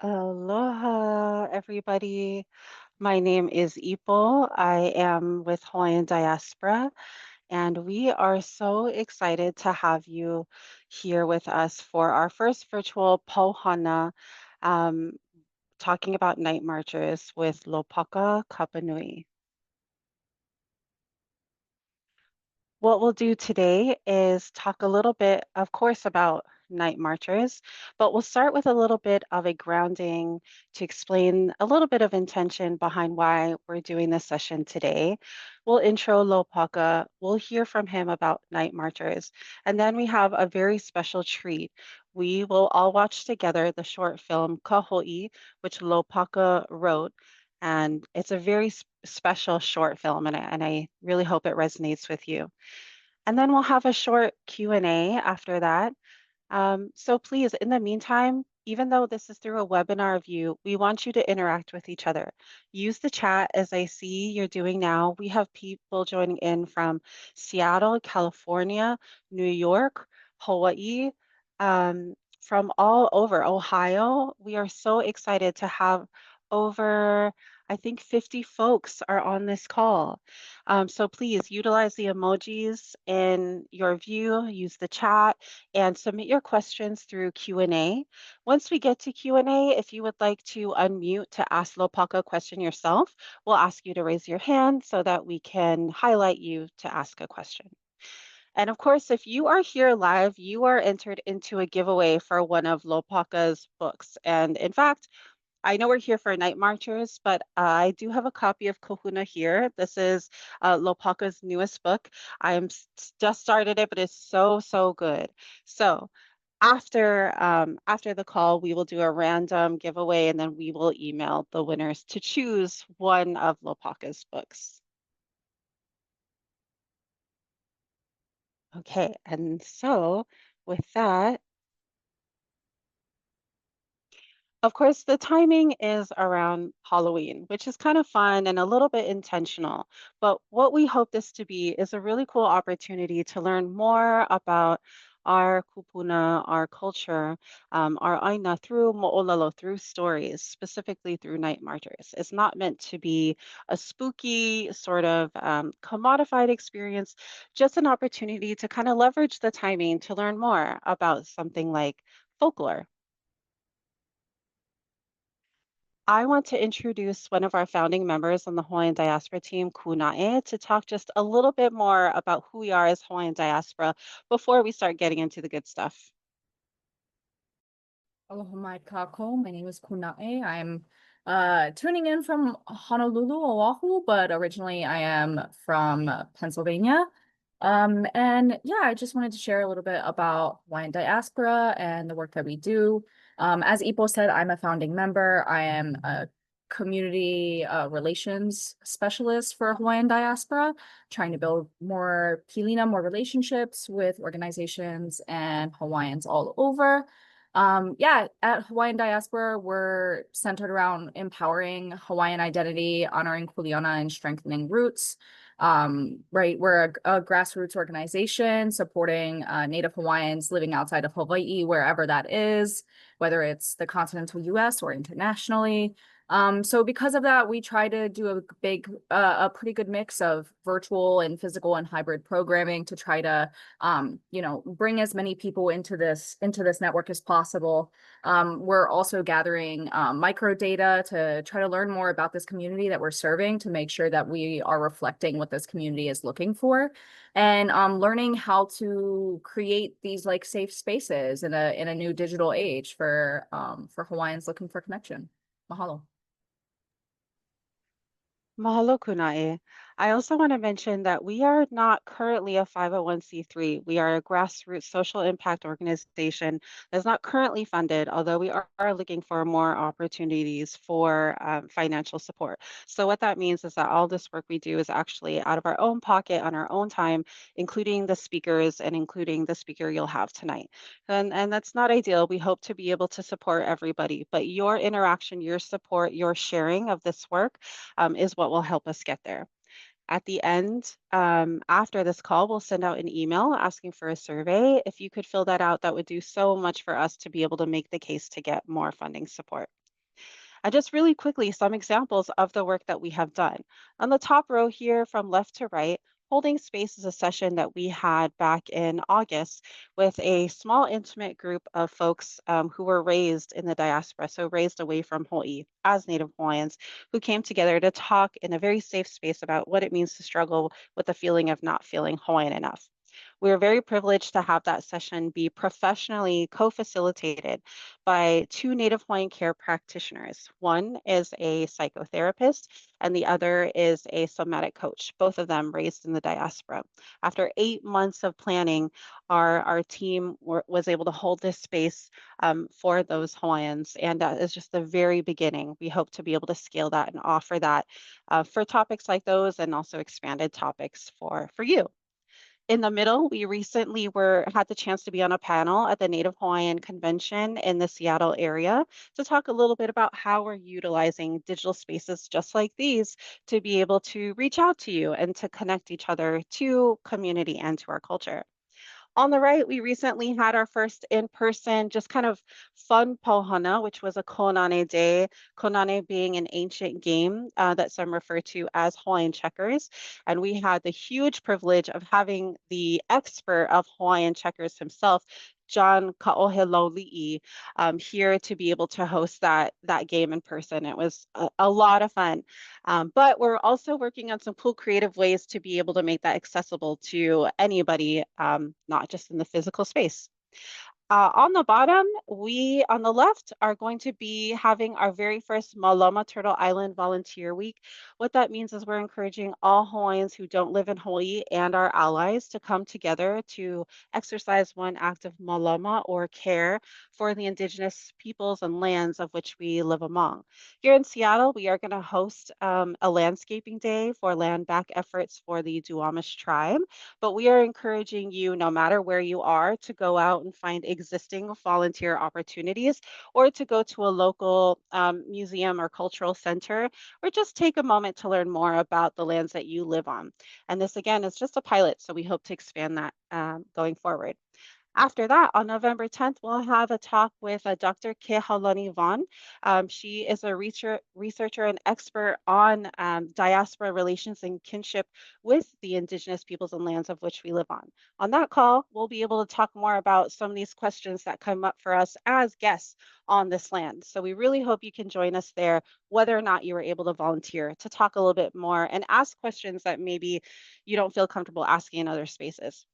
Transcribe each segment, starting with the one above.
Aloha, everybody. My name is Ipo. I am with Hawaiian Diaspora, and we are so excited to have you here with us for our first virtual Hana, um, talking about night marchers with Lopaka Kapanui. What we'll do today is talk a little bit, of course, about night marchers, but we'll start with a little bit of a grounding to explain a little bit of intention behind why we're doing this session today. We'll intro Lopaka, we'll hear from him about night marchers, and then we have a very special treat. We will all watch together the short film Kaho'i, which Lopaka wrote. And it's a very special short film, and I really hope it resonates with you. And then we'll have a short Q&A after that. So please, in the meantime, even though this is through a webinar view, we want you to interact with each other. Use the chat as I see you're doing now. We have people joining in from Seattle, California, New York, Hawaii, from all over Ohio. We are so excited to have over, I think 50 folks are on this call. So please utilize the emojis in your view, use the chat, and submit your questions through Q&A. Once we get to Q&A, if you would like to unmute to ask Lopaka a question yourself, we'll ask you to raise your hand so that we can highlight you to ask a question. And of course, if you are here live, you are entered into a giveaway for one of Lopaka's books. And in fact, I know we're here for Night Marchers, but I do have a copy of Kahuna here. This is Lopaka's newest book. Just started it, but it's so, so good. So after the call, we will do a random giveaway, and then we will email the winners to choose one of Lopaka's books. Okay, and so with that, of course, the timing is around Halloween, which is kind of fun and a little bit intentional. But what we hope this to be is a really cool opportunity to learn more about our kupuna, our culture, our aina through mo'olelo, through stories, specifically through night marchers. It's not meant to be a spooky sort of commodified experience, just an opportunity to kind of leverage the timing to learn more about something like folklore. I want to introduce one of our founding members on the Hawaiian Diaspora team, Kunae, to talk just a little bit more about who we are as Hawaiian Diaspora before we start getting into the good stuff. Aloha mai kako. My name is Kunae. I'm tuning in from Honolulu, Oahu, but originally I am from Pennsylvania. And yeah, I just wanted to share a little bit about Hawaiian Diaspora and the work that we do. As Ipo said, I'm a founding member. I am a community relations specialist for Hawaiian Diaspora, trying to build more pilina, more relationships with organizations and Hawaiians all over. Yeah, at Hawaiian Diaspora, we're centered around empowering Hawaiian identity, honoring kuleana, and strengthening roots. Right, we're a grassroots organization supporting Native Hawaiians living outside of Hawaii, wherever that is, whether it's the continental US or internationally. So because of that, we try to do a pretty good mix of virtual and physical and hybrid programming to try to, bring as many people into this network as possible. We're also gathering micro data to try to learn more about this community that we're serving to make sure that we are reflecting what this community is looking for, and learning how to create these like safe spaces in a new digital age for Hawaiians looking for connection. Mahalo. Mahalo kunae. I also want to mention that we are not currently a 501c3. We are a grassroots social impact organization that's not currently funded, although we are looking for more opportunities for financial support. So what that means is that all this work we do is actually out of our own pocket on our own time, including the speakers and including the speaker you'll have tonight. And that's not ideal. We hope to be able to support everybody, but your interaction, your support, your sharing of this work is what will help us get there. At the end, after this call, we'll send out an email asking for a survey. If you could fill that out, that would do so much for us to be able to make the case to get more funding support. And just really quickly, some examples of the work that we have done. On the top row here from left to right, Holding Space is a session that we had back in August with a small, intimate group of folks who were raised in the diaspora, so raised away from Hawaii as Native Hawaiians, who came together to talk in a very safe space about what it means to struggle with the feeling of not feeling Hawaiian enough. We are very privileged to have that session be professionally co-facilitated by two Native Hawaiian care practitioners. One is a psychotherapist and the other is a somatic coach, both of them raised in the diaspora. After 8 months of planning, our team was able to hold this space for those Hawaiians. And that is just the very beginning. We hope to be able to scale that and offer that for topics like those and also expanded topics for you. In the middle, we recently had the chance to be on a panel at the Native Hawaiian Convention in the Seattle area to talk a little bit about how we're utilizing digital spaces just like these to be able to reach out to you and to connect each other to community and to our culture. On the right, we recently had our first in-person, just kind of fun pohana, which was a konane day, konane being an ancient game that some refer to as Hawaiian checkers. And we had the huge privilege of having the expert of Hawaiian checkers himself, John Kaohelauli'i, here to be able to host that game in person. It was a lot of fun. But we're also working on some cool creative ways to be able to make that accessible to anybody, not just in the physical space. On the bottom, we on the left are going to be having our very first Malama Turtle Island Volunteer Week. What that means is we're encouraging all Hawaiians who don't live in Hawaii and our allies to come together to exercise one act of malama or care for the indigenous peoples and lands of which we live among. Here in Seattle, we are going to host a landscaping day for land back efforts for the Duwamish tribe. But we are encouraging you, no matter where you are, to go out and find existing volunteer opportunities or to go to a local museum or cultural center or just take a moment to learn more about the lands that you live on. And this, again, is just a pilot, so we hope to expand that going forward. After that, on November 10th, we'll have a talk with Dr. Kehaulani Vaughn. She is a researcher and expert on diaspora relations and kinship with the Indigenous peoples and lands of which we live on. On that call, we'll be able to talk more about some of these questions that come up for us as guests on this land. So we really hope you can join us there, whether or not you were able to volunteer, to talk a little bit more and ask questions that maybe you don't feel comfortable asking in other spaces.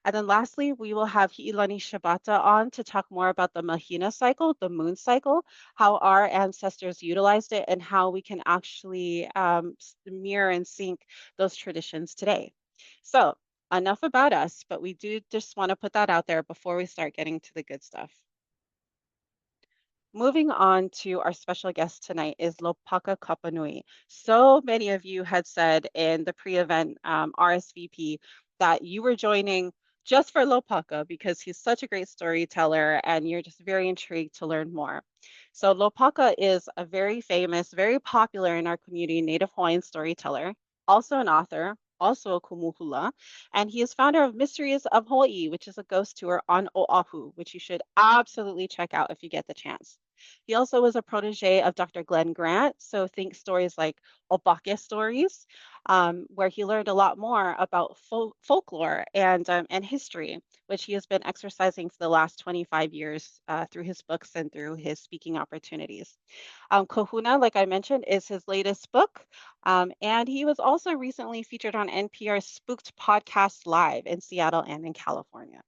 And then lastly, we will have Hi'ilani Shibata on to talk more about the Mahina cycle, the moon cycle, how our ancestors utilized it, and how we can actually mirror and sync those traditions today. So enough about us, but we do just want to put that out there before we start getting to the good stuff. Moving on to our special guest tonight is Lopaka Kapanui. So many of you had said in the pre-event RSVP that you were joining just for Lopaka because he's such a great storyteller and you're just very intrigued to learn more. So Lopaka is a very famous, very popular in our community Native Hawaiian storyteller, also an author, also a kumuhula, and he is founder of Mysteries of Hawai'i, which is a ghost tour on Oahu, which you should absolutely check out if you get the chance. He also was a protege of Dr. Glenn Grant, so think stories like Opake stories, where he learned a lot more about folklore and history, which he has been exercising for the last 25 years through his books and through his speaking opportunities. Kohuna, like I mentioned, is his latest book. And he was also recently featured on NPR's Spooked Podcast Live in Seattle and in California.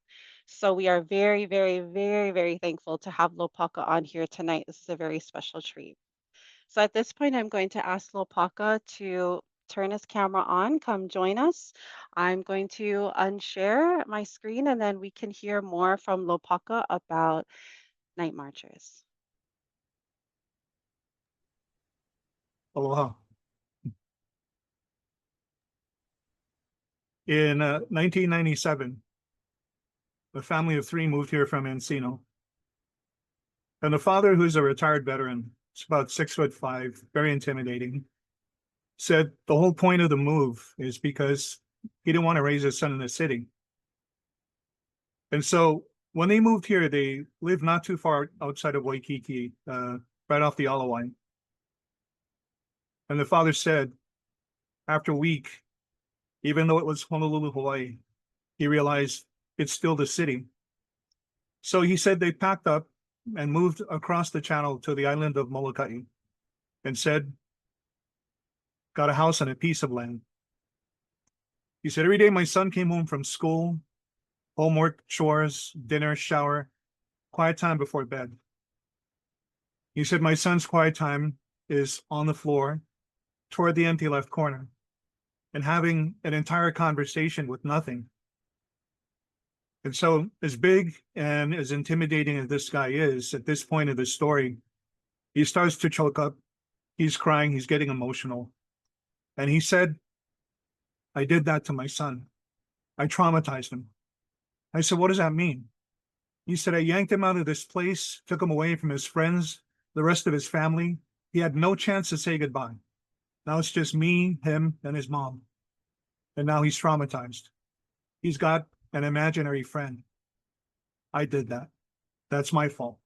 So we are very, very, very, very thankful to have Lopaka on here tonight. This is a very special treat. So at this point, I'm going to ask Lopaka to turn his camera on, come join us. I'm going to unshare my screen and then we can hear more from Lopaka about night marchers. Aloha. In 1997, a family of three moved here from Encino. And the father, who's a retired veteran, is about 6'5", very intimidating, said the whole point of the move is because he didn't want to raise his son in the city. And so when they moved here, they lived not too far outside of Waikiki, right off the Alawai. And the father said, after a week, even though it was Honolulu, Hawaii, he realized it's still the city. So he said they packed up and moved across the channel to the island of Molokai and said, got a house and a piece of land. He said, every day my son came home from school, homework, chores, dinner, shower, quiet time before bed. He said, my son's quiet time is on the floor toward the empty left corner and having an entire conversation with nothing. And so, as big and as intimidating as this guy is at this point of the story, he starts to choke up. He's crying. He's getting emotional. And he said, I did that to my son. I traumatized him. I said, what does that mean? He said, I yanked him out of this place, took him away from his friends, the rest of his family. He had no chance to say goodbye. Now it's just me, him, and his mom. And now he's traumatized. He's got an imaginary friend. I did that. That's my fault.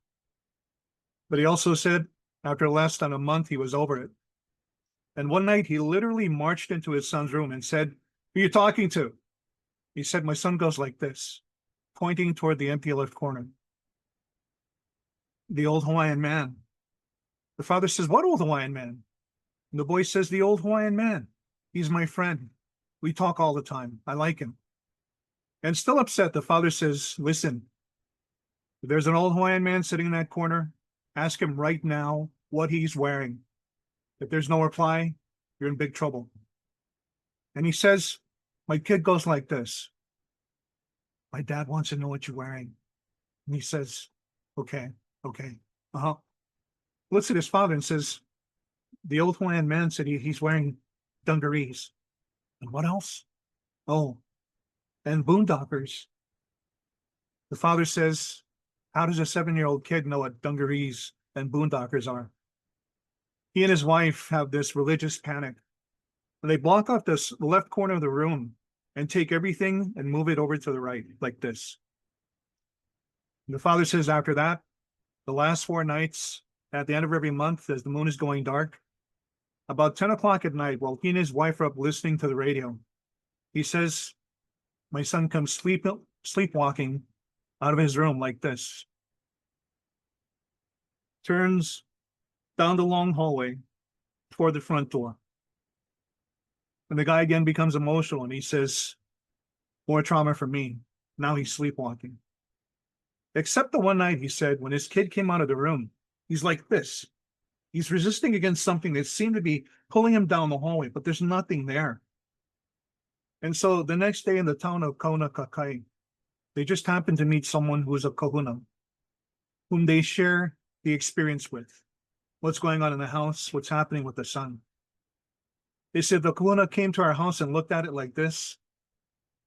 But he also said, after less than a month, he was over it. And one night, he literally marched into his son's room and said, who are you talking to? He said, my son goes like this, pointing toward the empty left corner. The old Hawaiian man. The father says, what old Hawaiian man? And the boy says, the old Hawaiian man. He's my friend. We talk all the time. I like him. And still upset, the father says, listen, if there's an old Hawaiian man sitting in that corner, ask him right now what he's wearing. If there's no reply, you're in big trouble. And he says, my kid goes like this. My dad wants to know what you're wearing. And he says, okay. Looks at his father and says, the old Hawaiian man said he's wearing dungarees. And what else? Oh, and boondockers. The father says, how does a 7-year-old kid know what dungarees and boondockers are? He and his wife have this religious panic. And they block off the left corner of the room and take everything and move it over to the right, like this. And the father says after that, the last 4 nights, at the end of every month, as the moon is going dark, about 10 o'clock at night, while he and his wife are up listening to the radio, he says, my son comes sleepwalking out of his room like this, turns down the long hallway toward the front door. And the guy again becomes emotional and he says, more trauma for me. Now he's sleepwalking. Except the one night, he said, when his kid came out of the room, he's like this. He's resisting against something that seemed to be pulling him down the hallway, but there's nothing there. And so the next day in the town of Kaunakakai, they just happened to meet someone who's a kahuna, whom they share the experience with. What's going on in the house, what's happening with the son. They said the kahuna came to our house and looked at it like this,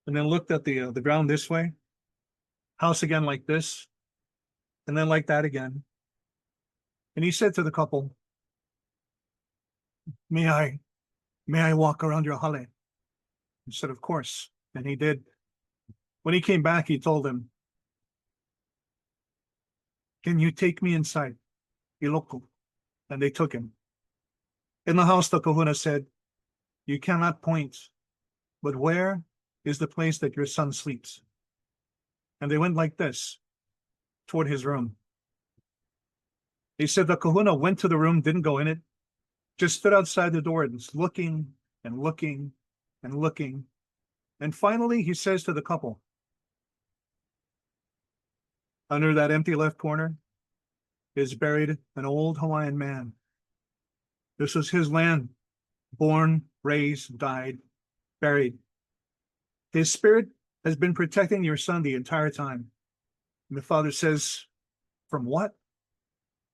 and then looked at the ground this way, house again like this, and then like that again. And he said to the couple, may I walk around your hale? He said, of course. And he did. When he came back, he told them, can you take me inside? Iloko. And they took him. In the house, the kahuna said, you cannot point, but where is the place that your son sleeps? And they went like this, toward his room. They said the kahuna went to the room, didn't go in it, just stood outside the door and was looking and looking and looking. And finally, he says to the couple, under that empty left corner is buried an old Hawaiian man. This was his land, born, raised, died, buried. His spirit has been protecting your son the entire time. And the father says, from what?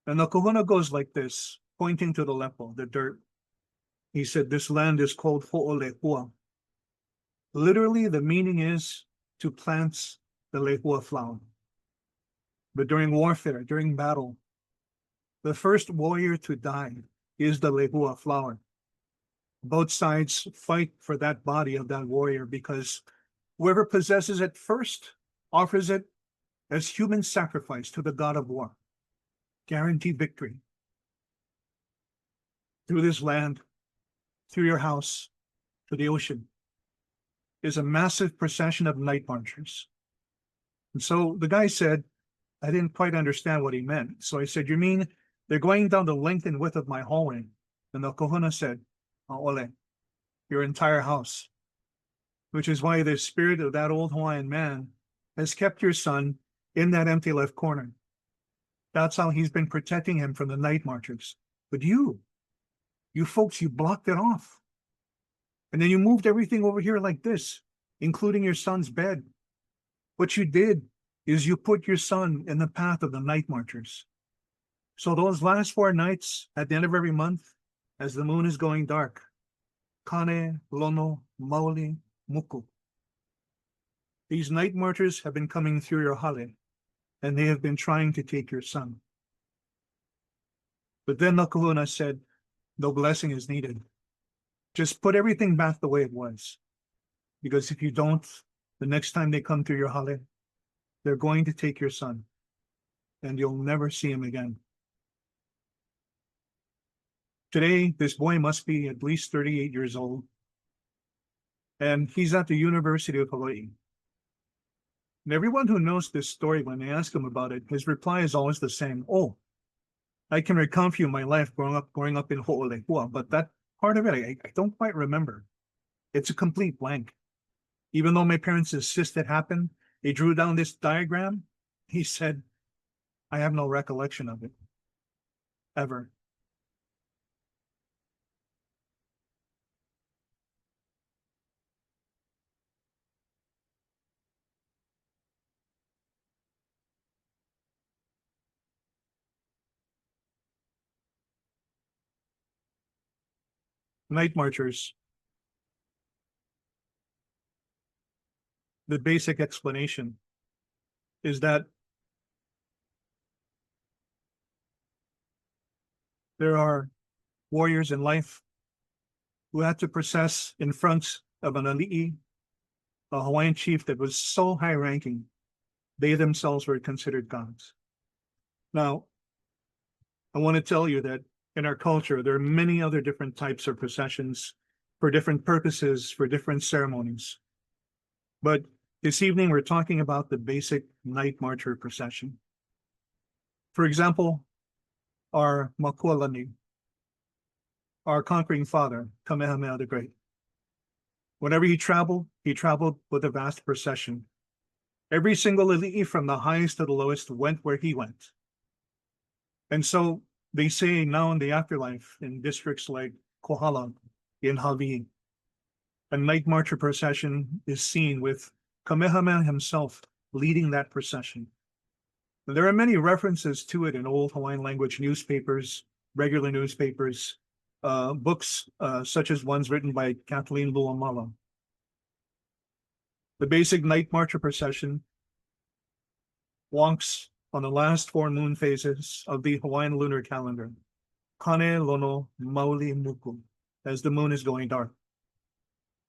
And the kahuna goes like this, pointing to the lepo, the dirt. He said, this land is called Ho'olehua. Literally, the meaning is to plant the lehua flower. But during warfare, during battle, the first warrior to die is the lehua flower. Both sides fight for that body of that warrior because whoever possesses it first offers it as human sacrifice to the god of war. Guaranteed victory. Through this land, through your house to the ocean is a massive procession of night marchers. And so the guy said, I didn't quite understand what he meant. So I said, you mean they're going down the length and width of my hallway? And the kahuna said, Ole, your entire house. Which is why the spirit of that old Hawaiian man has kept your son in that empty left corner. That's how he's been protecting him from the night marchers. But you folks, you blocked it off. And then you moved everything over here like this, including your son's bed. What you did is you put your son in the path of the night marchers. So those last 4 nights at the end of every month, as the moon is going dark, Kane, Lono, Maoli, Muku. These night marchers have been coming through your hale, and they have been trying to take your son. But then the kahuna said, no blessing is needed. Just put everything back the way it was. Because if you don't, the next time they come through your hale, they're going to take your son, and you'll never see him again. Today, this boy must be at least 38 years old, and he's at the University of Hawaii. And everyone who knows this story, when they ask him about it, his reply is always the same. Oh, I can recount for you my life growing up in Ho'olekua, but that part of it, I don't quite remember. It's a complete blank. Even though my parents insist it happened, they drew down this diagram. He said, I have no recollection of it, ever. Night marchers. The basic explanation is that there are warriors in life who had to process in front of an ali'i, a Hawaiian chief that was so high-ranking, they themselves were considered gods. Now, I want to tell you that in our culture, there are many other different types of processions for different purposes, for different ceremonies. But this evening, we're talking about the basic night marcher procession. For example, our Makualani, our conquering father, Kamehameha the Great. Whenever he traveled with a vast procession. Every single ali'i from the highest to the lowest went where he went. And so they say now in the afterlife, in districts like Kohala, in Hawaii, a night marcher procession is seen with Kamehameha himself leading that procession. There are many references to it in old Hawaiian language newspapers, regular newspapers, books such as ones written by Kathleen Luamala. The basic night marcher procession walks on the last 4 moon phases of the Hawaiian lunar calendar, Kane, Lono, Maoli, Muku, as the moon is going dark.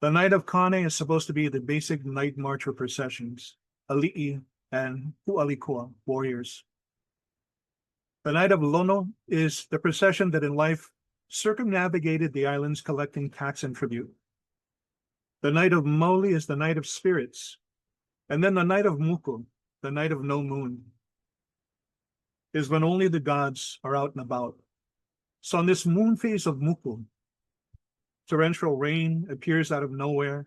The night of Kane is supposed to be the basic night marcher processions, ali'i and hu'alikua, warriors. The night of Lono is the procession that in life circumnavigated the islands collecting tax and tribute. The night of Maoli is the night of spirits. And then the night of Muku, the night of no moon, is when only the gods are out and about. So on this moon phase of Muku, torrential rain appears out of nowhere,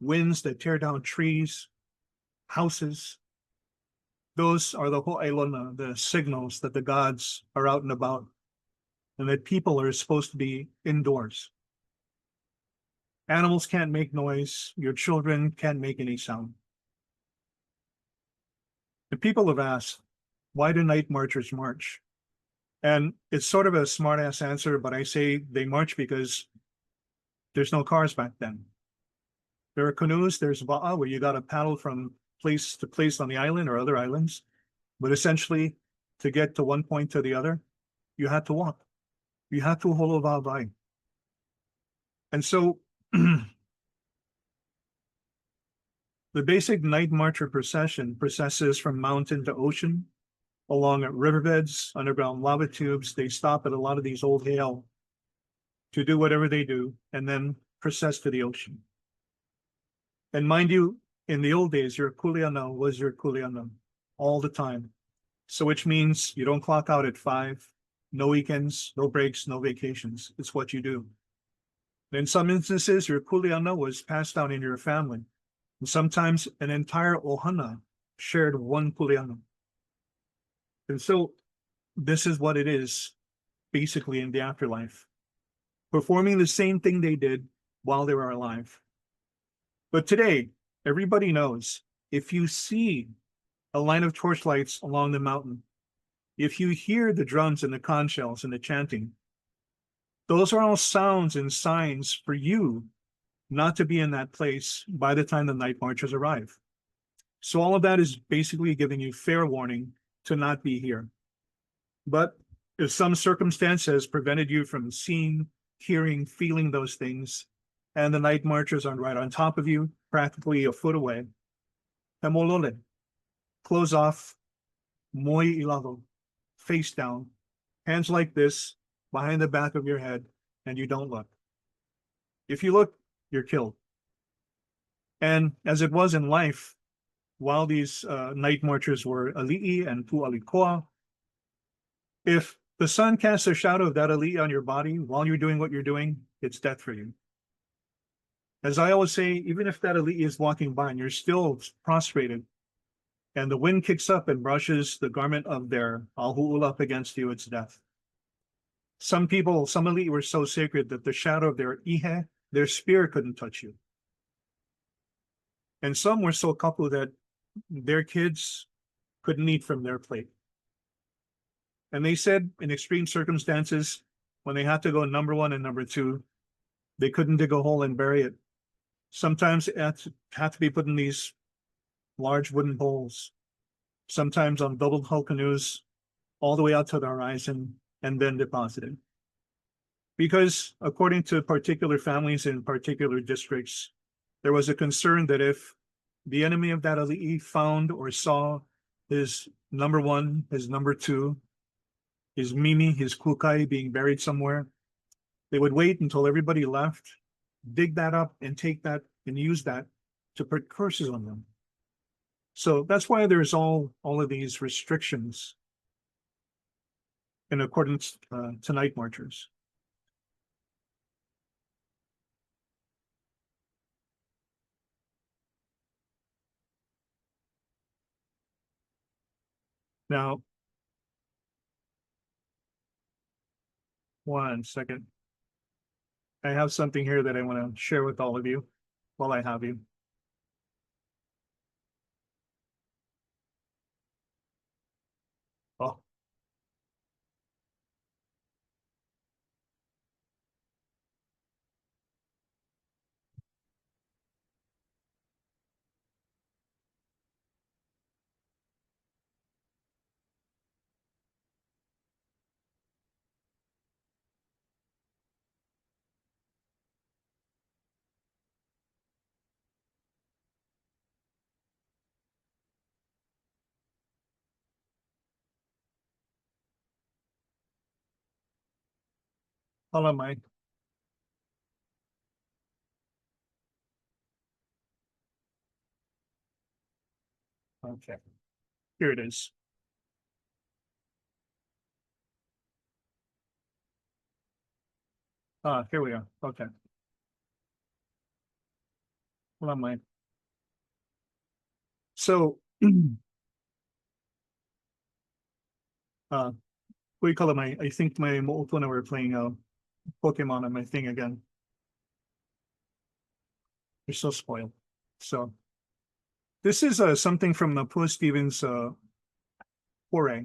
winds that tear down trees, houses. Those are the ho'ailona, the signals that the gods are out and about, and that people are supposed to be indoors. Animals can't make noise. Your children can't make any sound. The people have asked, why do night marchers march? And it's sort of a smart-ass answer, but I say they march because there's no cars back then. There are canoes, there's wa'a, where you got to paddle from place to place on the island or other islands. But essentially, to get to one point to the other, you had to walk. You had to holovavai. And so the basic night marcher procession processes from mountain to ocean, along riverbeds, underground lava tubes. They stop at a lot of these old hail to do whatever they do and then process to the ocean. And mind you, in the old days, your kuleana was your kuleana all the time. So which means you don't clock out at 5, no weekends, no breaks, no vacations. It's what you do. In some instances, your kuleana was passed down in your family. And sometimes an entire ohana shared one kuleana. And so this is what it is, basically, in the afterlife. Performing the same thing they did while they were alive. But today, everybody knows if you see a line of torchlights along the mountain, if you hear the drums and the conch shells and the chanting, those are all sounds and signs for you not to be in that place by the time the night marchers arrive. So all of that is basically giving you fair warning to not be here. But if some circumstance has prevented you from seeing, hearing, feeling those things, and the night marchers are right on top of you, practically a foot away, hemolole, close off, moi ilavo, face down, hands like this, behind the back of your head, and you don't look. If you look, you're killed. And as it was in life, while these night marchers were ali'i and pu'alikoa, if the sun casts a shadow of that ali'i on your body while you're doing what you're doing, it's death for you. As I always say, even if that ali'i is walking by and you're still prostrated, and the wind kicks up and brushes the garment of their alhu'ula up against you, it's death. Some people, some ali'i were so sacred that the shadow of their ihe, their spear, couldn't touch you. And some were so kapu that their kids couldn't eat from their plate. And they said in extreme circumstances, when they had to go number 1 and number 2, they couldn't dig a hole and bury it. Sometimes it had to be put in these large wooden bowls, sometimes on double hull canoes, all the way out to the horizon, and then deposited. Because according to particular families in particular districts, there was a concern that if the enemy of that ali'i found or saw his number 1, his number 2, his mimi, his kukai being buried somewhere, they would wait until everybody left, dig that up and take that and use that to put curses on them. So that's why there's all of these restrictions in accordance to night marchers. Now, one second. I have something here that I want to share with all of you while I have you. Oh, hello, Mike. Okay, here it is. Here we are. Okay. Hello, Mike. So, what do you call it? I think my Mo'oto and I were playing Pokemon on my thing again. They're so spoiled. So, this is something from Pua Stevens' foray.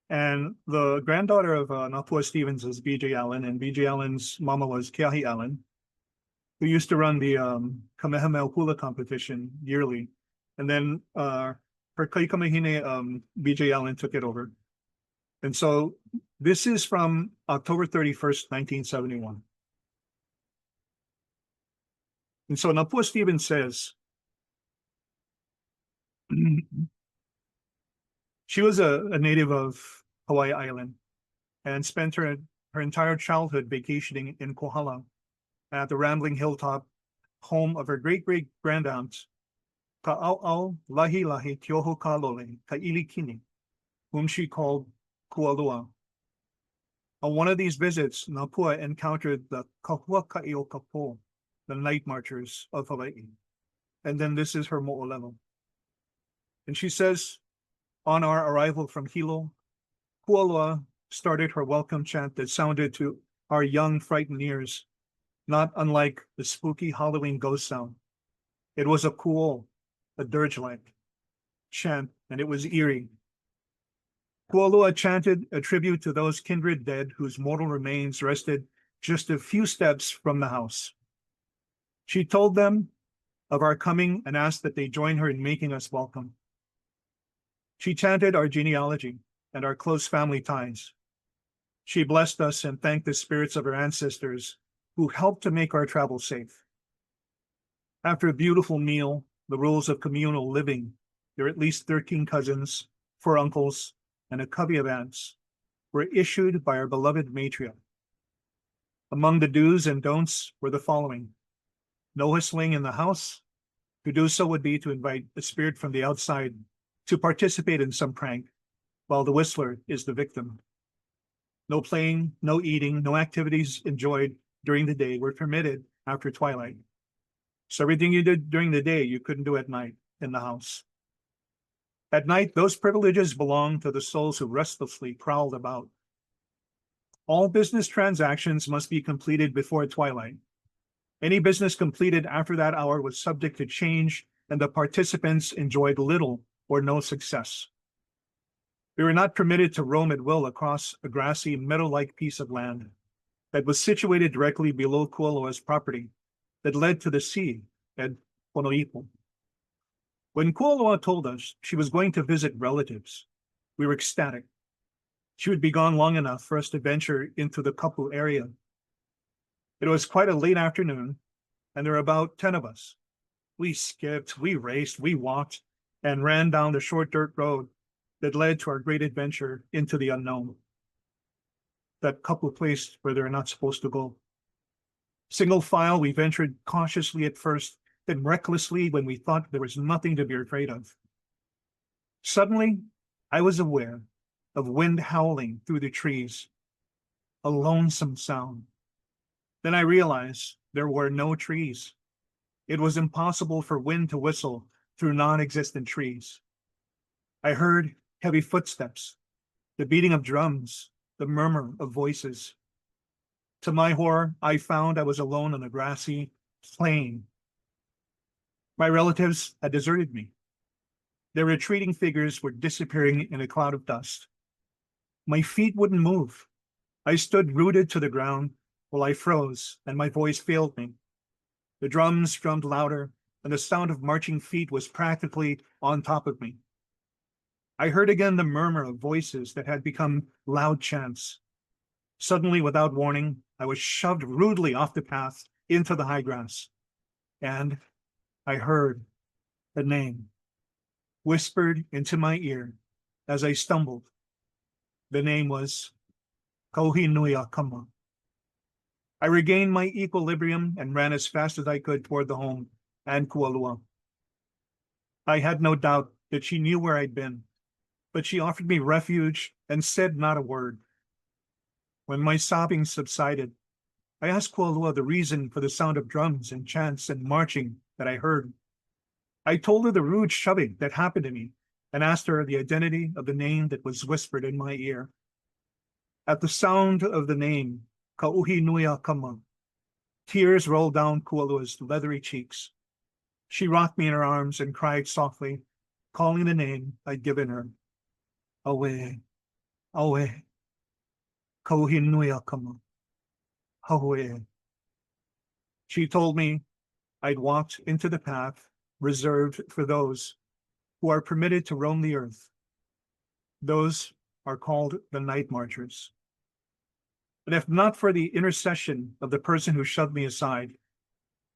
And the granddaughter of Napua Stevens is B.J. Allen, and B.J. Allen's mama was Keahi Allen, who used to run the Kamehameha Hula competition yearly. And then her Kaikamahine, B.J. Allen took it over. And so this is from October 31st, 1971. And so Napua Stevens says, she was a native of Hawaii Island and spent her her entire childhood vacationing in Kohala at the rambling hilltop home of her great-great-grandaunt, Ka'au'au Lahi Lahi Tioho Kalole Kailikini, whom she called Kualua. On one of these visits, Napua encountered the Kahua Ka'io Kapo, the night marchers of Hawaii. And then this is her mo'olelo. And she says, on our arrival from Hilo, Kualua started her welcome chant that sounded to our young, frightened ears, not unlike the spooky Halloween ghost sound. It was a kuo, a dirge-like chant, and it was eerie. Kualua chanted a tribute to those kindred dead whose mortal remains rested just a few steps from the house. She told them of our coming and asked that they join her in making us welcome. She chanted our genealogy and our close family ties. She blessed us and thanked the spirits of her ancestors who helped to make our travel safe. After a beautiful meal, the rules of communal living, there are at least 13 cousins, 4 uncles, and a covey of aunts, were issued by our beloved matriarch. Among the do's and don'ts were the following: no whistling in the house. To do so would be to invite a spirit from the outside to participate in some prank, while the whistler is the victim. No playing, no eating, no activities enjoyed during the day were permitted after twilight. So everything you did during the day, you couldn't do at night in the house. At night, those privileges belonged to the souls who restlessly prowled about. All business transactions must be completed before twilight. Any business completed after that hour was subject to change, and the participants enjoyed little or no success. We were not permitted to roam at will across a grassy, meadow-like piece of land that was situated directly below Kualoa's property that led to the sea at Ponoipo. When Kualoa told us she was going to visit relatives, we were ecstatic. She would be gone long enough for us to venture into the Kapu area. It was quite a late afternoon, and there were about 10 of us. We skipped, we raced, we walked, and ran down the short dirt road that led to our great adventure into the unknown. That Kapu place where they're not supposed to go. Single file, we ventured cautiously at first, then recklessly when we thought there was nothing to be afraid of. Suddenly, I was aware of wind howling through the trees, a lonesome sound. Then I realized there were no trees. It was impossible for wind to whistle through non-existent trees. I heard heavy footsteps, the beating of drums, the murmur of voices. To my horror, I found I was alone on a grassy plain. My relatives had deserted me. Their retreating figures were disappearing in a cloud of dust. My feet wouldn't move. I stood rooted to the ground while I froze and my voice failed me. The drums drummed louder, and the sound of marching feet was practically on top of me. I heard again the murmur of voices that had become loud chants. Suddenly, without warning, I was shoved rudely off the path into the high grass, and I heard the name whispered into my ear as I stumbled. The name was Kauhinuia Kama. I regained my equilibrium and ran as fast as I could toward the home and Kualua. I had no doubt that she knew where I'd been, but she offered me refuge and said not a word. When my sobbing subsided, I asked Kualua the reason for the sound of drums and chants and marching that I heard. I told her the rude shoving that happened to me and asked her the identity of the name that was whispered in my ear. At the sound of the name, Kauhinuia Kama, tears rolled down Kualua's leathery cheeks. She rocked me in her arms and cried softly, calling the name I'd given her. Awe, awe, Kauhinuia Kama, awe. She told me I'd walked into the path reserved for those who are permitted to roam the earth. Those are called the night marchers. But if not for the intercession of the person who shoved me aside,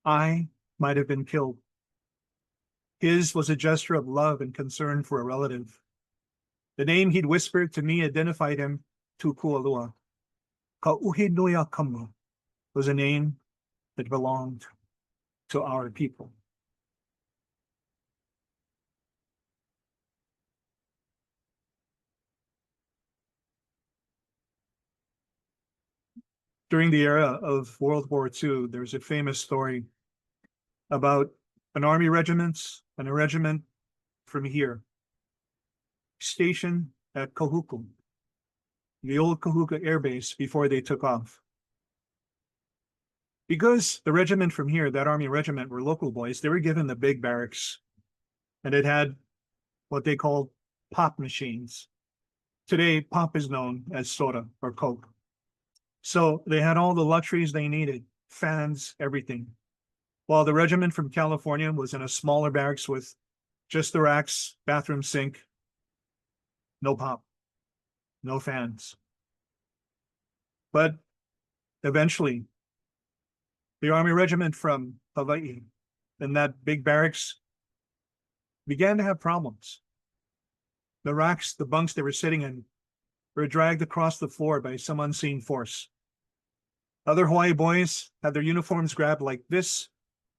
I might have been killed. His was a gesture of love and concern for a relative. The name he'd whispered to me identified him to Kualua. Kauhinoya Kamu was a name that belonged to our people. During the era of World War II, there's a famous story about an army regiment and a regiment from here stationed at Kahuku, the old Kahuku Air Base, before they took off. Because the regiment from here, that army regiment, were local boys, they were given the big barracks, and it had what they called pop machines. Today, pop is known as soda or Coke. So they had all the luxuries they needed, fans, everything. While the regiment from California was in a smaller barracks with just the racks, bathroom sink, no pop, no fans. But eventually, the Army Regiment from Hawaii in that big barracks began to have problems. The racks, the bunks they were sitting in, were dragged across the floor by some unseen force. Other Hawaii boys had their uniforms grabbed like this,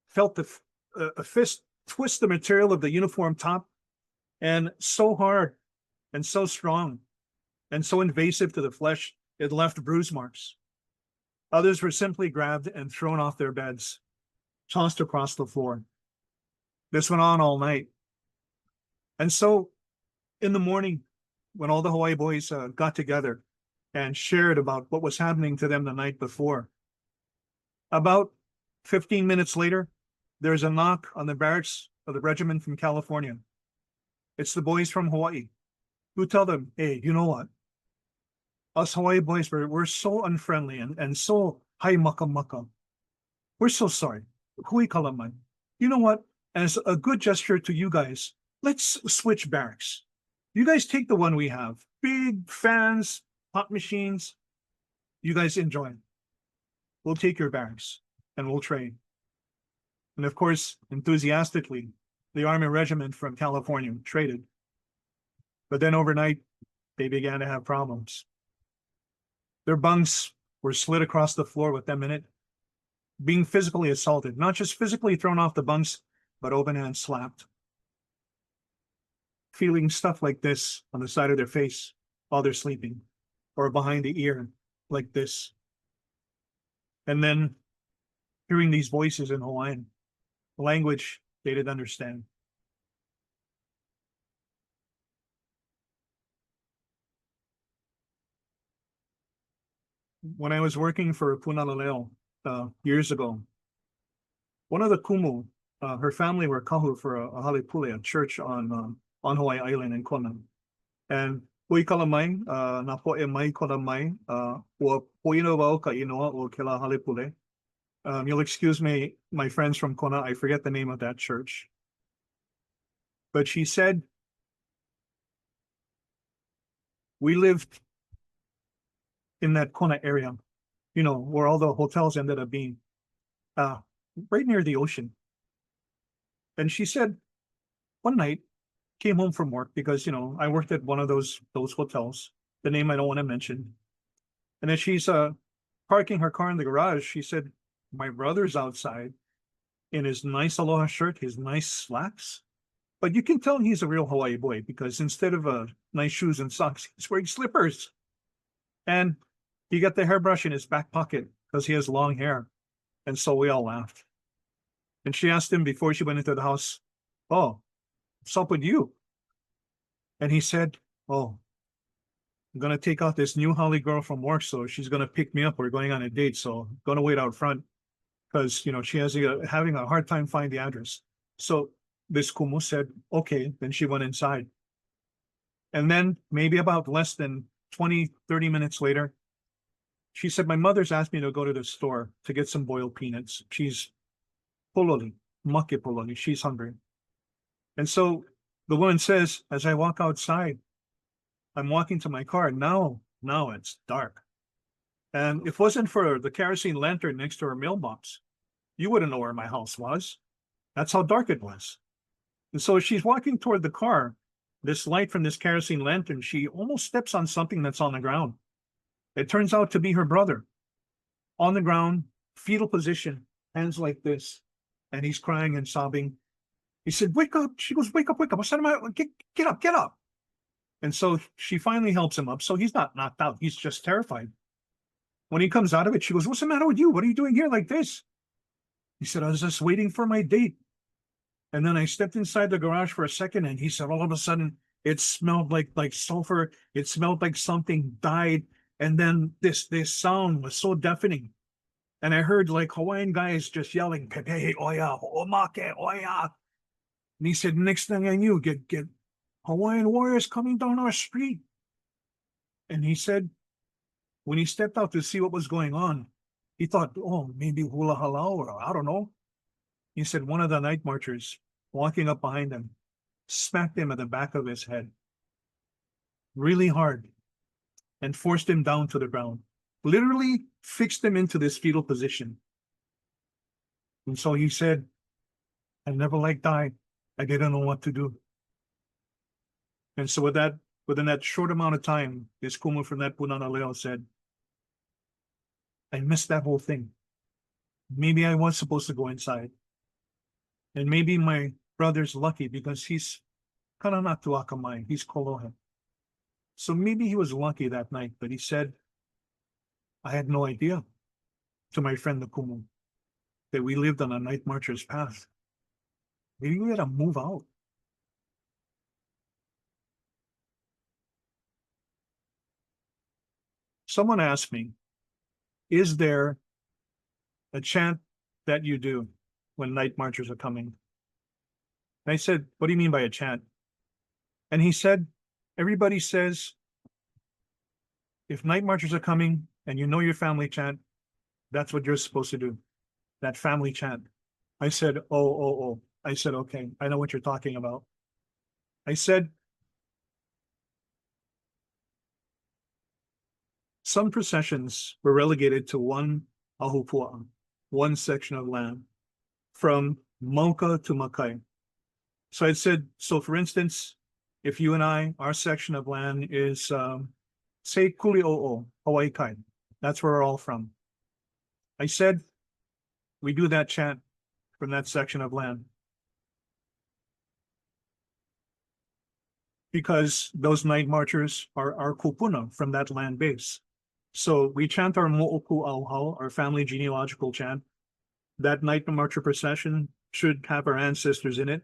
felt a fist twist the material of the uniform top, and so hard and so strong and so invasive to the flesh, it left bruise marks. Others were simply grabbed and thrown off their beds, tossed across the floor. This went on all night. And so in the morning, when all the Hawaii boys got together and shared about what was happening to them the night before, about 15 minutes later, there's a knock on the barracks of the regiment from California. It's the boys from Hawaii who tell them, hey, you know what? Us Hawaii boys, we're so unfriendly and so hai maka maka. We're so sorry. Hui kalaman. You know what? As a good gesture to you guys, let's switch barracks. You guys take the one we have. Big fans, pop machines. You guys enjoy it. We'll take your barracks and we'll trade. And of course, enthusiastically, the Army Regiment from California traded. But then overnight, they began to have problems. Their bunks were slid across the floor with them in it, being physically assaulted, not just physically thrown off the bunks, but open hand slapped. Feeling stuff like this on the side of their face while they're sleeping, or behind the ear like this. And then hearing these voices in Hawaiian, language they didn't understand. When I was working for Punalaleo years ago, one of the kumu, her family were kahu for a halepule, a church on Hawaii Island in Kona. And hui kalamai, na poe mai kalamai, ua poino wau ka inoa o ke la halepule. You'll excuse me, my friends from Kona, I forget the name of that church. But she said, we lived in that Kona area, you know, where all the hotels ended up being, right near the ocean. And she said, one night, came home from work because, you know, I worked at one of those hotels, the name I don't want to mention. And as she's parking her car in the garage, she said, my brother's outside in his nice aloha shirt, his nice slacks. But you can tell he's a real Hawaii boy because instead of nice shoes and socks, he's wearing slippers. And he got the hairbrush in his back pocket because he has long hair. And so we all laughed. And she asked him before she went into the house, oh, what's up with you? And he said, oh, I'm going to take out this new Holly girl from work. So she's going to pick me up. We're going on a date. So I'm going to wait out front because, you know, she has having a hard time finding the address. So this kumu said, okay. Then she went inside. And then maybe about less than 20, 30 minutes later, she said, my mother's asked me to go to the store to get some boiled peanuts. She's pololi, make pololi. She's hungry. And so the woman says, as I walk outside, I'm walking to my car. Now it's dark. And if it wasn't for the kerosene lantern next to her mailbox, you wouldn't know where my house was. That's how dark it was. And so she's walking toward the car. This light from this kerosene lantern, she almost steps on something that's on the ground. It turns out to be her brother on the ground, fetal position, hands like this, and he's crying and sobbing. He said, "Wake up." She goes, "Wake up, wake up." I said, get up, get up. And so she finally helps him up. So he's not knocked out. He's just terrified. When he comes out of it, she goes, "What's the matter with you? What are you doing here like this?" He said, "I was just waiting for my date." And then I stepped inside the garage for a second, and he said, all of a sudden, it smelled like sulfur. It smelled like something died. And then this sound was so deafening. And I heard like Hawaiian guys just yelling, "Pepe oya, omake oya." And he said, next thing I knew, get Hawaiian warriors coming down our street. And he said, when he stepped out to see what was going on, he thought, oh, maybe hula halau, or I don't know. He said one of the night marchers walking up behind him smacked him at the back of his head really hard and forced him down to the ground, literally fixed him into this fetal position. And so he said, I never liked dying. I didn't know what to do. And so within that short amount of time, this kumu from that punana leo said, I missed that whole thing. Maybe I was supposed to go inside. And maybe my brother's lucky because he's kanana tuakamai, he's kolohe. So maybe he was lucky that night, but he said, I had no idea, to my friend the kumu, that we lived on a night marcher's path. Maybe we had to move out. Someone asked me, is there a chant that you do when night marchers are coming? And I said, what do you mean by a chant? And he said, everybody says, if night marchers are coming and you know your family chant, that's what you're supposed to do, that family chant. I said, oh. I said, okay, I know what you're talking about. I said, some processions were relegated to one ahupua, one section of land, from Moka to Makai. So I said, so for instance, if you and I, our section of land is, say, Kuli'o'o, Hawaii Kai, that's where we're all from. I said, we do that chant from that section of land. Because those night marchers are our kupuna from that land base. So we chant our mo'oku auhau, our family genealogical chant. That night marcher procession should have our ancestors in it.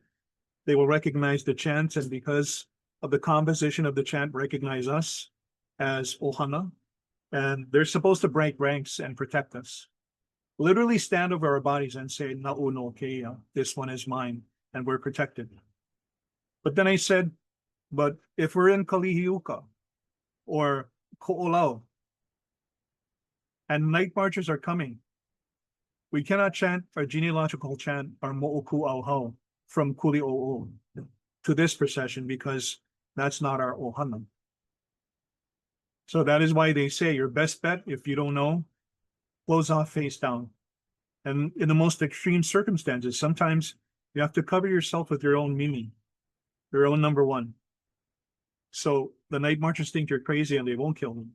They will recognize the chant, and because of the composition of the chant, recognize us as ohana. And they're supposed to break ranks and protect us. Literally stand over our bodies and say, Na'u no keia, this one is mine, and we're protected. But then I said, but if we're in Kalihiuka or Ko'olau and night marchers are coming, we cannot chant our genealogical chant, our mo'oku auhau, from Kuli'o'o to this procession because that's not our ohana. So that is why they say your best bet, if you don't know, close off face down. And in the most extreme circumstances, sometimes you have to cover yourself with your own mimi, your own number one. So the night marchers think you're crazy and they won't kill them.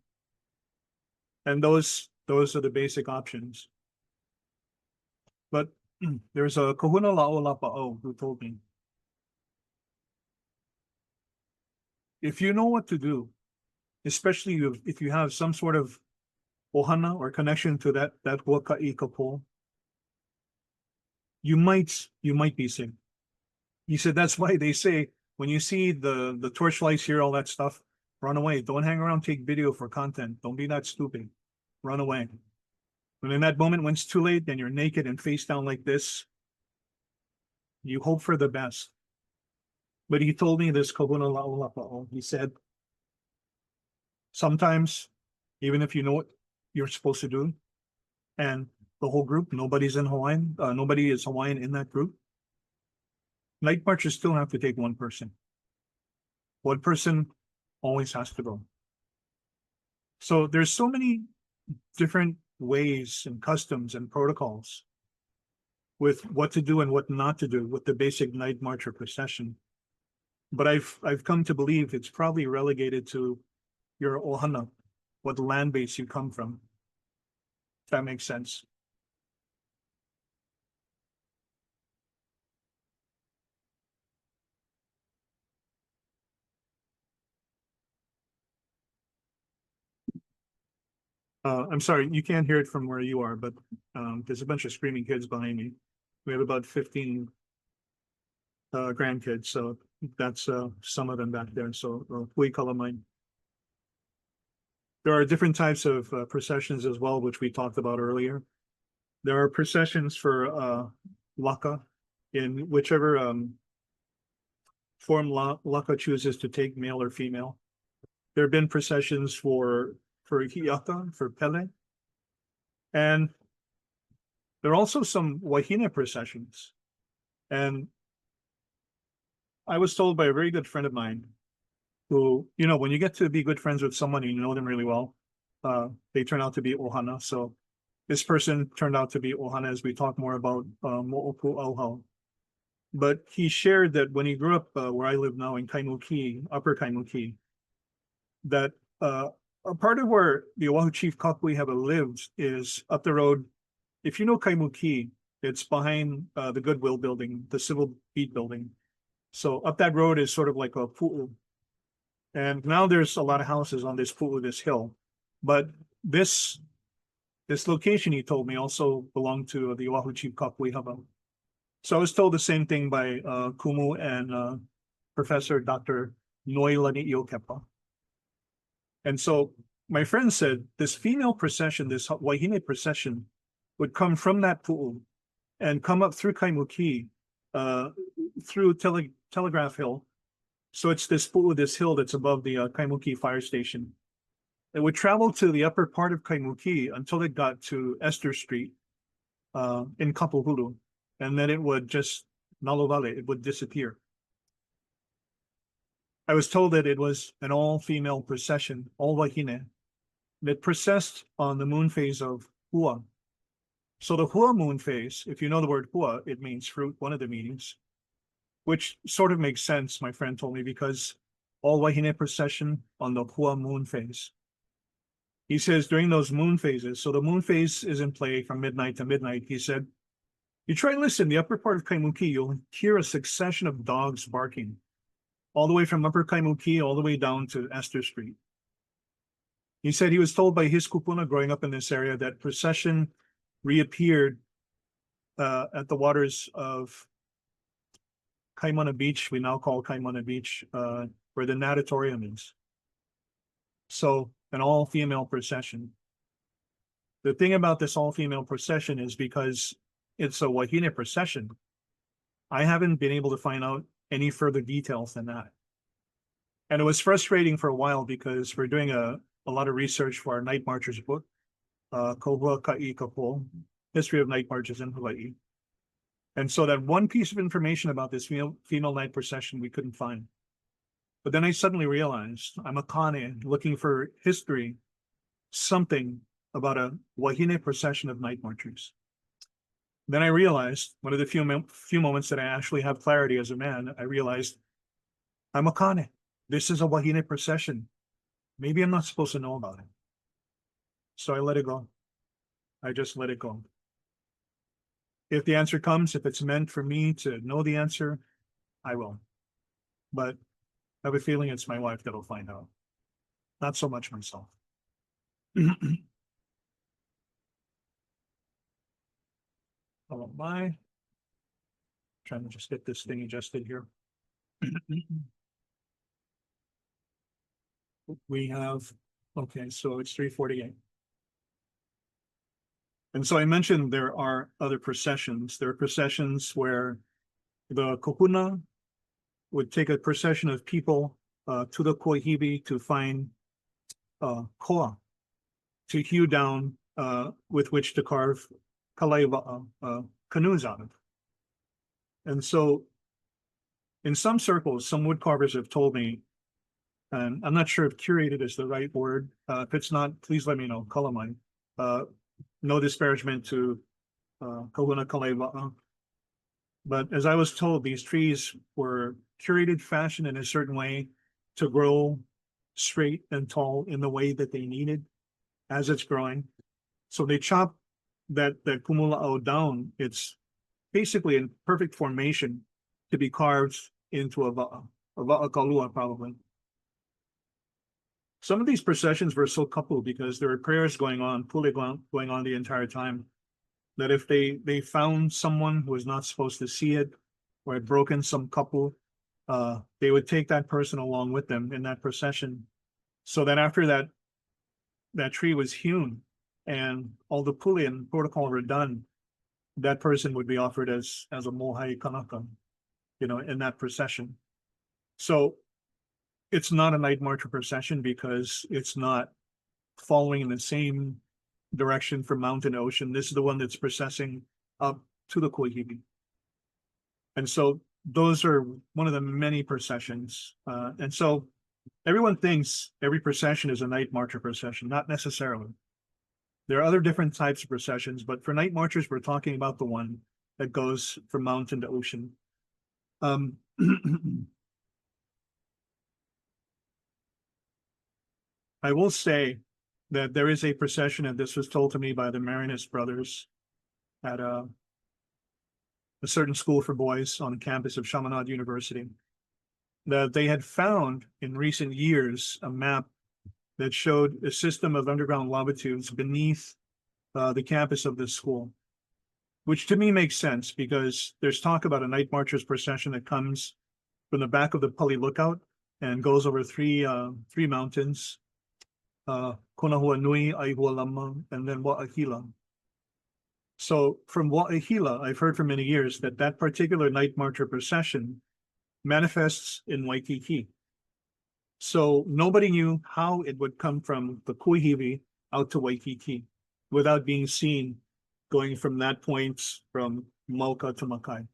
And those are the basic options. But there's a kahuna la'olapa'o who told me, if you know what to do, especially if you have some sort of ohana or connection to that waka'i kapo, you might be safe. He said that's why they say when you see the torchlights here, all that stuff, run away. Don't hang around, take video for content. Don't be that stupid. Run away. But in that moment, when it's too late, then you're naked and face down like this. You hope for the best. But he told me this kahuna la'olapa'o. He said, sometimes, even if you know what you're supposed to do, and the whole group, nobody's in Hawaiian, nobody is Hawaiian in that group, night marchers still have to take one person. One person always has to go. So there's so many different ways and customs and protocols with what to do and what not to do with the basic night marcher procession. But I've come to believe it's probably relegated to your ohana, what land base you come from. If that makes sense. I'm sorry, you can't hear it from where you are, but there's a bunch of screaming kids behind me. We have about 15 grandkids, so that's some of them back there. So we call them mine. There are different types of processions as well, which we talked about earlier. There are processions for Laka in whichever form Laka chooses to take, male or female. There have been processions for Hiaka, for Pele. And there are also some Wahine processions. And I was told by a very good friend of mine who, you know, when you get to be good friends with someone and you know them really well, they turn out to be Ohana. So this person turned out to be Ohana as we talk more about Mo'opu Auhau. But he shared that when he grew up where I live now in Kaimuki, Upper Kaimuki, that a part of where the Oahu Chief Kakui have lived is up the road. If you know Kaimuki, it's behind the Goodwill building, the Civil Beat building. So up that road is sort of like a pu'u. And now there's a lot of houses on this pu'u, this hill. But this location, he told me, also belonged to the Oahu Chief Kakui Haba. So I was told the same thing by Kumu and Professor Dr. Noilani Iokepa. And so my friend said this female procession, this Wahine procession, would come from that pu'u and come up through Kaimuki, through Telegraph Hill. So it's this pu'u, this hill that's above the Kaimuki fire station. It would travel to the upper part of Kaimuki until it got to Esther Street in Kapuhulu. And then it would just, nalovale, it would disappear. I was told that it was an all-female procession, all Wahine, that processed on the moon phase of Hua. So the Hua moon phase, if you know the word Hua, it means fruit, one of the meanings, which sort of makes sense, my friend told me, because all Wahine procession on the Hua moon phase. He says during those moon phases, so the moon phase is in play from midnight to midnight, he said, you try and listen, the upper part of Kaimuki, you'll hear a succession of dogs barking, all the way from Upper Kaimuki all the way down to Esther Street. He said he was told by his kupuna growing up in this area that procession reappeared at the waters of Kaimana Beach, we now call Kaimana Beach, where the natatorium is. So an all-female procession. The thing about this all-female procession is because it's a Wahine procession, I haven't been able to find out any further details than that. And it was frustrating for a while because we're doing a lot of research for our Night Marchers book, Kohua Ka'i Kapo, History of Night Marches in Hawaii. And so that one piece of information about this female night procession we couldn't find. But then I suddenly realized I'm a Kane looking for history, something about a Wahine procession of night marchers. Then I realized, one of the few moments that I actually have clarity as a man, I realized I'm a Kane. This is a Wahine procession. Maybe I'm not supposed to know about it. So I let it go. I just let it go. If the answer comes, if it's meant for me to know the answer, I will. But I have a feeling it's my wife that'll find out. Not so much myself. Hello, my. Trying to just get this thing adjusted here. We have, okay, so it's 3:48. And so I mentioned there are other processions. There are processions where the kahuna would take a procession of people to the kohibi to find koa, to hew down with which to carve kalaiwa, canoes out of. And so in some circles, some wood carvers have told me, and I'm not sure if curated is the right word. If it's not, please let me know, kalamai. No disparagement to kahuna kalaiwa. But as I was told, these trees were curated, fashioned in a certain way to grow straight and tall in the way that they needed as it's growing. So they chop that kumulao down. It's basically in perfect formation to be carved into a va'a kalua probably. Some of these processions were so coupled because there were prayers going on, pule going on the entire time, that if they found someone who was not supposed to see it or had broken some couple, they would take that person along with them in that procession. So that after that tree was hewn and all the pule and protocol were done, that person would be offered as a mohai kanaka, in that procession. So it's not a night march or procession because it's not following in the same direction from mountain to ocean. This is the one that's processing up to the Koihibi. And so those are one of the many processions. And so everyone thinks every procession is a night march or procession, not necessarily. There are other different types of processions, but for night marchers, we're talking about the one that goes from mountain to ocean. I will say that there is a procession, and this was told to me by the Marinus brothers at a certain school for boys on the campus of Chaminade University, that they had found in recent years a map that showed a system of underground lava tubes beneath the campus of this school, which to me makes sense because there's talk about a night marchers procession that comes from the back of the Pali Lookout and goes over three mountains, Konahua Nui, Aihua Lama, and then Wa'ahila. So from Wa'ahila, I've heard for many years that particular night marcher procession manifests in Waikiki. So nobody knew how it would come from the Kuihiwi out to Waikiki without being seen going from that point from Mauka to Makai.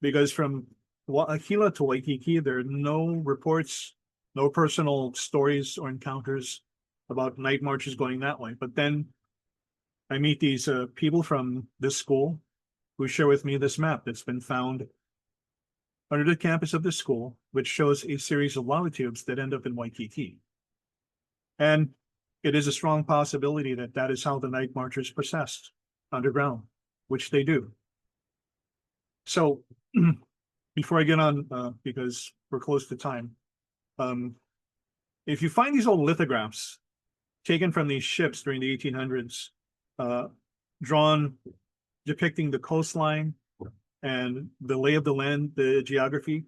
Because from Wa'ahila to Waikiki, there are no reports, no personal stories or encounters about night marches going that way. But then I meet these people from this school who share with me this map that's been found under the campus of the school, which shows a series of lava tubes that end up in Waikiki. And it is a strong possibility that that is how the night marchers processed underground, which they do. So before I get on, because we're close to time, if you find these old lithographs taken from these ships during the 1800s, drawn depicting the coastline and the lay of the land, the geography,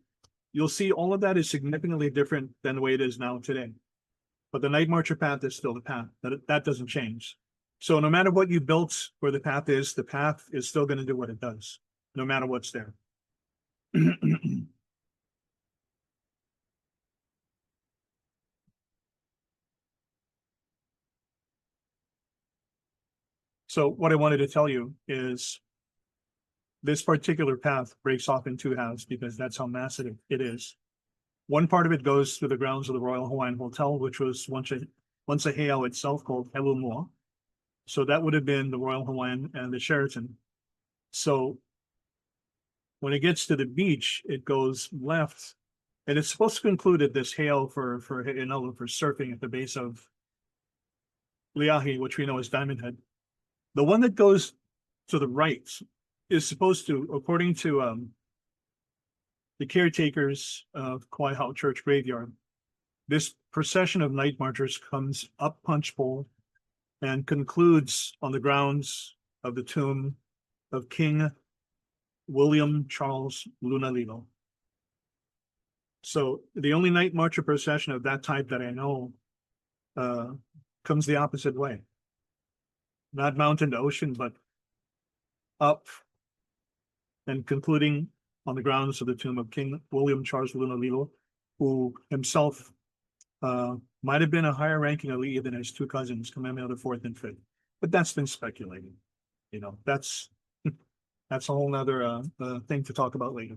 you'll see all of that is significantly different than the way it is now today. But the night marcher path is still the path. That doesn't change. So no matter what you built where the path is still going to do what it does, no matter what's there. So what I wanted to tell you is this particular path breaks off in two halves because that's how massive it is. One part of it goes through the grounds of the Royal Hawaiian Hotel, which was once a heiau itself called Helumua. So that would have been the Royal Hawaiian and the Sheraton. So when it gets to the beach, it goes left, and it's supposed to conclude at this heiau for surfing at the base of Liahi, which we know as Diamond Head. The one that goes to the right is supposed to, according to the caretakers of Kauai Hau Church Graveyard, this procession of night marchers comes up Punch Bowl and concludes on the grounds of the tomb of King William Charles Lunalilo. So the only night marcher procession of that type that I know comes the opposite way. Not mountain to ocean, but up and concluding on the grounds of the tomb of King William Charles Lunalilo, who himself might have been a higher ranking ali'i than his two cousins, Kamehameha IV and V. But that's been speculated. That's a whole nother thing to talk about later.